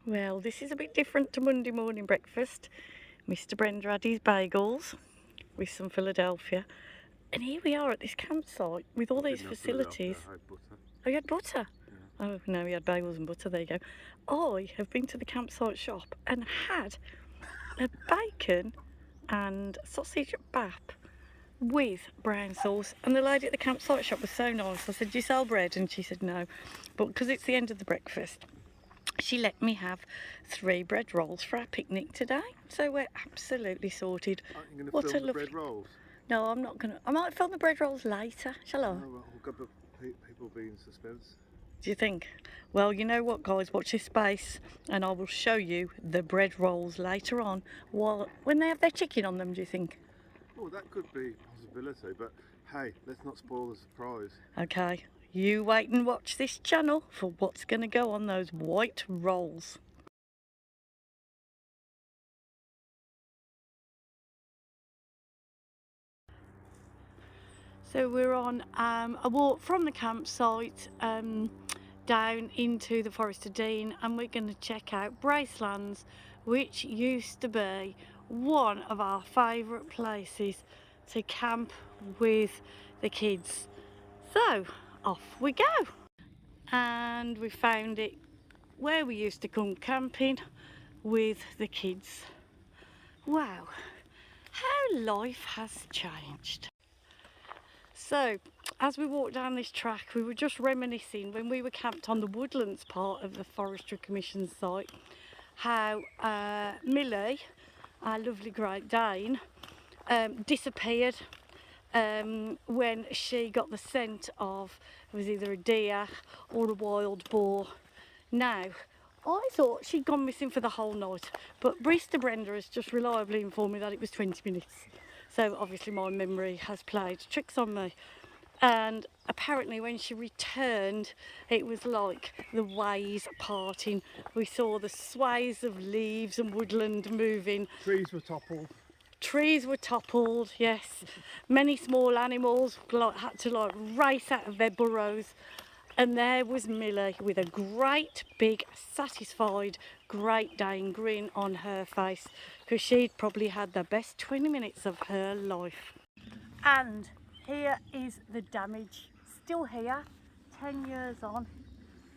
Well, this is a bit different to Monday morning breakfast. Mr. Brenda had his bagels with some Philadelphia. And here we are at this campsite with all these facilities. I had butter. Oh, you had butter? Yeah. Oh, no, we had bagels and butter. There you go. I have been to the campsite shop and had a bacon and sausage bap with brown sauce. And the lady at the campsite shop was so nice. I said, do you sell bread? And she said, no. But because it's the end of the breakfast, she let me have 3 bread rolls for our picnic today. So we're absolutely sorted. Aren't you going to What film a the lovely... bread rolls? No, I'm not going to. I might film the bread rolls later, shall I? Oh, well, we've got people be in suspense. Do you think? Well, you know what, guys, watch this space and I will show you the bread rolls later on. When they have their chicken on them, do you think? Oh, that could be a possibility, but hey, let's not spoil the surprise. Okay, you wait and watch this channel for what's going to go on those white rolls. So we're on a walk from the campsite down into the Forest of Dean, and we're going to check out Bracelands, which used to be one of our favourite places to camp with the kids. So off we go, and we found it where we used to come camping with the kids. Wow, how life has changed. So, as we walked down this track, we were just reminiscing when we were camped on the Woodlands part of the Forestry Commission site, how Millie, our lovely Great Dane, disappeared when she got the scent of, it was either a deer or a wild boar. Now, I thought she'd gone missing for the whole night, but Brenda has just reliably informed me that it was 20 minutes. So obviously my memory has played tricks on me. And apparently when she returned, it was like the ways parting. We saw the sways of leaves and woodland moving. Trees were toppled. Trees were toppled, yes. Many small animals had to race out of their burrows. And there was Millie with a great big satisfied Great Dane grin on her face, because she'd probably had the best 20 minutes of her life. And here is the damage, still here, 10 years on.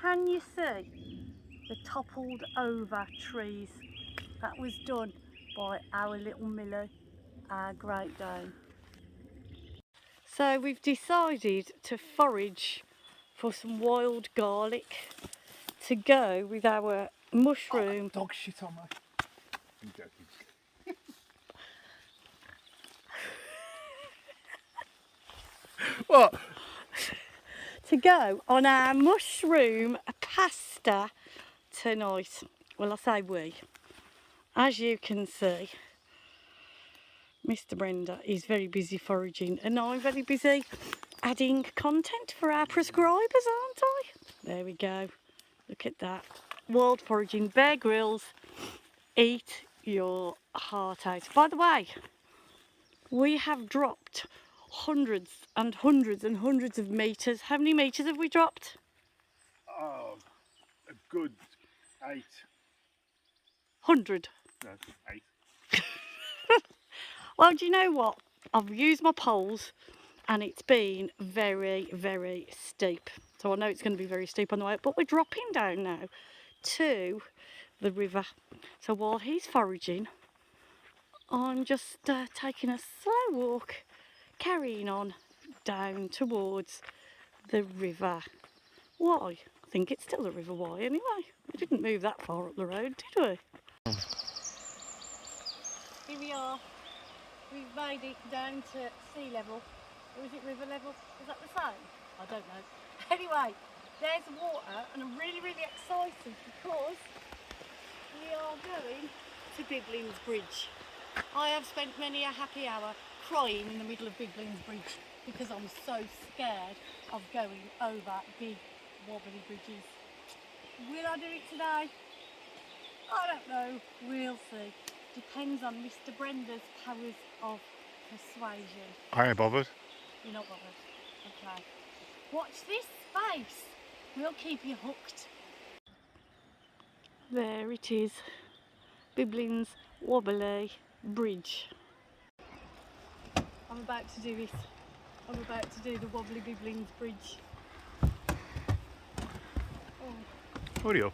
Can you see the toppled over trees? That was done by our little Millie, our Great Dane. So we've decided to forage for some wild garlic to go with our mushroom. Dog shit on me. I'm joking. What? To go on our mushroom pasta tonight. Well, I say we. As you can see, Mr. Brenda is very busy foraging and I'm very busy adding content for our prescribers, aren't I? There we go. Look at that. Wild foraging, Bear Grylls, eat your heart out. By the way, we have dropped hundreds and hundreds and hundreds of metres. How many metres have we dropped? Oh, a good 8. 100. No, 8. Well, do you know what? I've used my poles and it's been very, very steep. So I know it's going to be very steep on the way up, but we're dropping down now to the river. So while he's foraging, I'm just taking a slow walk, carrying on down towards the river. Why? I think it's still the River Wye anyway. We didn't move that far up the road, did we? Here we are. We've made it down to sea level. Or is it river level? Is that the same? I don't know. Anyway, there's the water and I'm really, really excited because we are going to Biblin's Bridge. I have spent many a happy hour crying in the middle of Biblin's Bridge because I'm so scared of going over big wobbly bridges. Will I do it today? I don't know. We'll see. Depends on Mr. Brenda's powers of persuasion. I ain't bothered. You're not bothered. Okay. Watch this space. We'll keep you hooked. There it is, Biblin's Wobbly Bridge. I'm about to do this. I'm about to do the Wobbly Biblin's Bridge. Oh. Hurry up.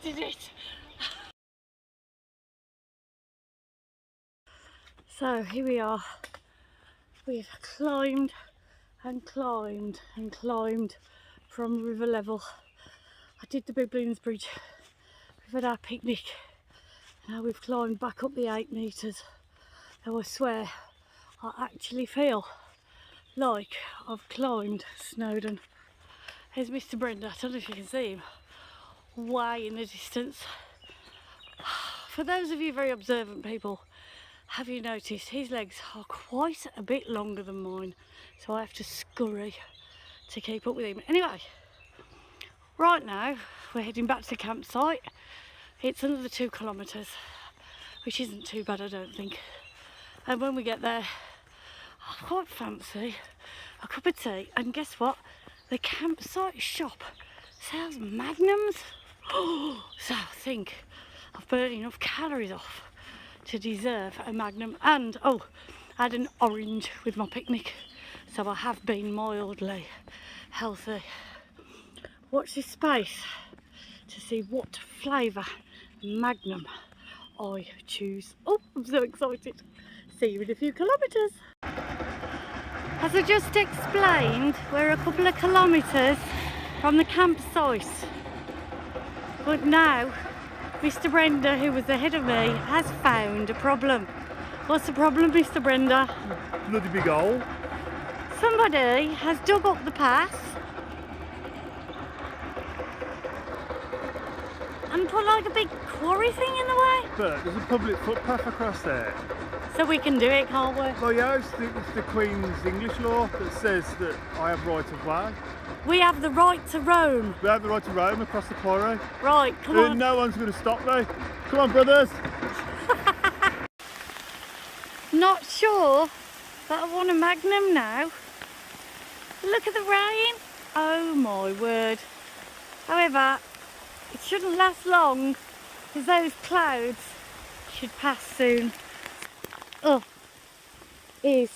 Did it. So here we are. We've climbed and climbed and climbed from river level. I did the Biblin's Bridge. We've had our picnic. Now we've climbed back up the 8 metres. Now I swear I actually feel like I've climbed Snowdon. Here's Mr. Brenda. I don't know if you can see him. Way in the distance. For those of you very observant people, have you noticed his legs are quite a bit longer than mine, so I have to scurry to keep up with him. Anyway, right now we're heading back to the campsite. It's another 2 kilometres, which isn't too bad I don't think. And when we get there, I quite fancy a cup of tea, and guess what? The campsite shop sells magnums. So I think I've burned enough calories off to deserve a magnum. And oh, I had an orange with my picnic, so I have been mildly healthy. Watch this space to see what flavour magnum I choose. Oh, I'm so excited. See you in a few kilometres. As I just explained, we're a couple of kilometres from the campsite. But now, Mr. Brenda, who was ahead of me, has found a problem. What's the problem, Mr. Brenda? Bloody big hole. Somebody has dug up the path and put like a big quarry thing in the way. But there's a public footpath across there. So we can do it, can't we? Well, yeah, it's the Queen's English law that says that I have right of way. We have the right to roam. We have the right to roam across the quarry. Right, come on. No one's going to stop me. Come on, brothers. Not sure that I want a magnum now. Look at the rain. Oh my word. However, it shouldn't last long because those clouds should pass soon. Oh, we're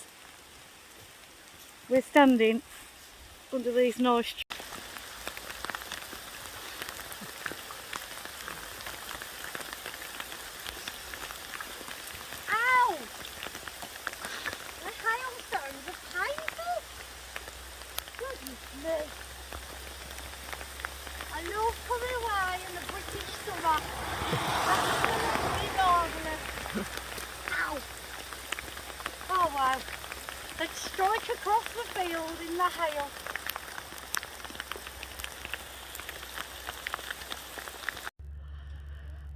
standing under these nice trees. Ow! The hailstones are painful. Goodness me. I love coming away in the British summer. Absolutely marvellous. Ow! Oh wow. Let's strike across the field in the hail.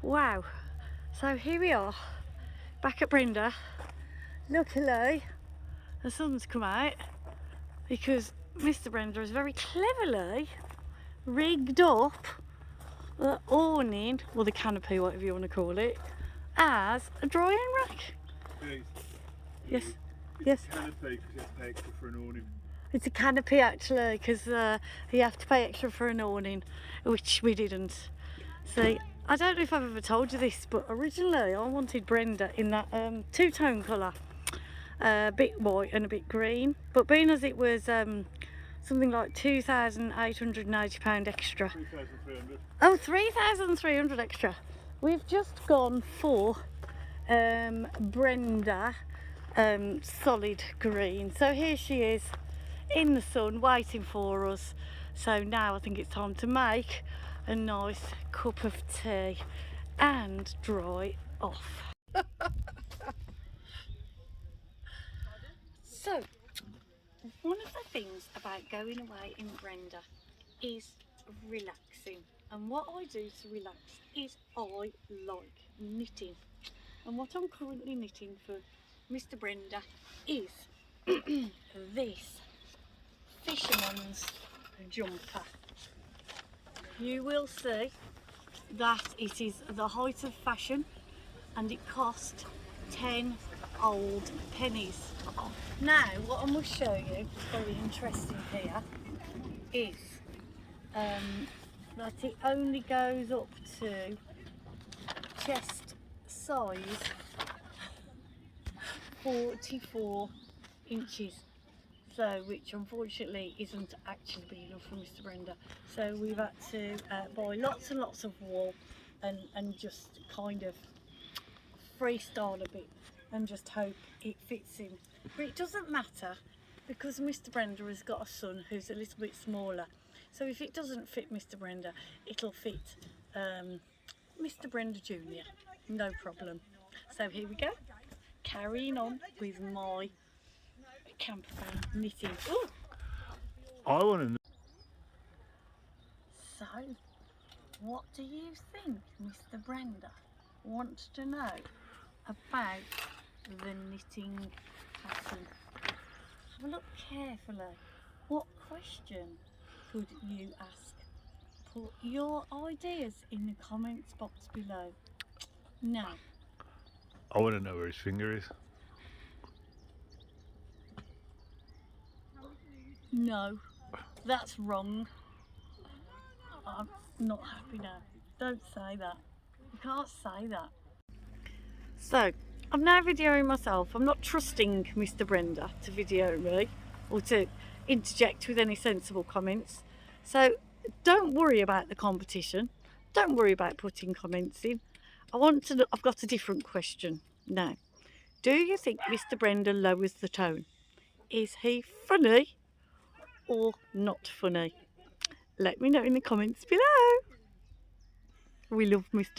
Wow. So here we are, back at Brenda. Luckily, the sun's come out because Mr. Brenda has very cleverly rigged up the awning, or the canopy, whatever you want to call it, as a drying rack. Yes, yes. Canopy because you have to pay extra for an awning. It's a canopy actually, because you have to pay extra for an awning, which we didn't. See, I don't know if I've ever told you this, but originally I wanted Brenda in that two-tone colour, a bit white and a bit green. But being as it was something like £2,880 extra. 3,300. Oh, 3,300 extra. We've just gone for Brenda solid green. So here she is in the sun waiting for us. So now I think it's time to make a nice cup of tea and dry off. So, one of the things about going away in Brenda is relaxing. And what I do to relax is I like knitting. And what I'm currently knitting for Mr. Brenda is this fisherman's jumper. You will see that it is the height of fashion and it cost 10 old pennies. Now what I'm going to show you, very interesting here, is that it only goes up to chest size 44 inches, so which unfortunately isn't actually big enough for Mr. Brenda, so we've had to buy lots and lots of wool and just kind of freestyle a bit and just hope it fits in. But it doesn't matter because Mr. Brenda has got a son who's a little bit smaller, so if it doesn't fit Mr. Brenda, it'll fit Mr. Brenda Jr. no problem. So here we go, carrying on with my camper van knitting. Ooh. I want to know. So what do you think Mr. Brenda wants to know about the knitting pattern? Have a look carefully. What question could you ask? Put your ideas in the comments box below. Now, I want to know where his finger is. no, that's wrong. I'm not happy now. Don't say that. You can't say that. So, I'm now videoing myself. I'm not trusting Mr. Brenda to video me or to interject with any sensible comments. So, don't worry about the competition. Don't worry about putting comments in. I've got a different question now. Do you think Mr. Brenda lowers the tone? Is he funny or not funny? Let me know in the comments below. We love Mr.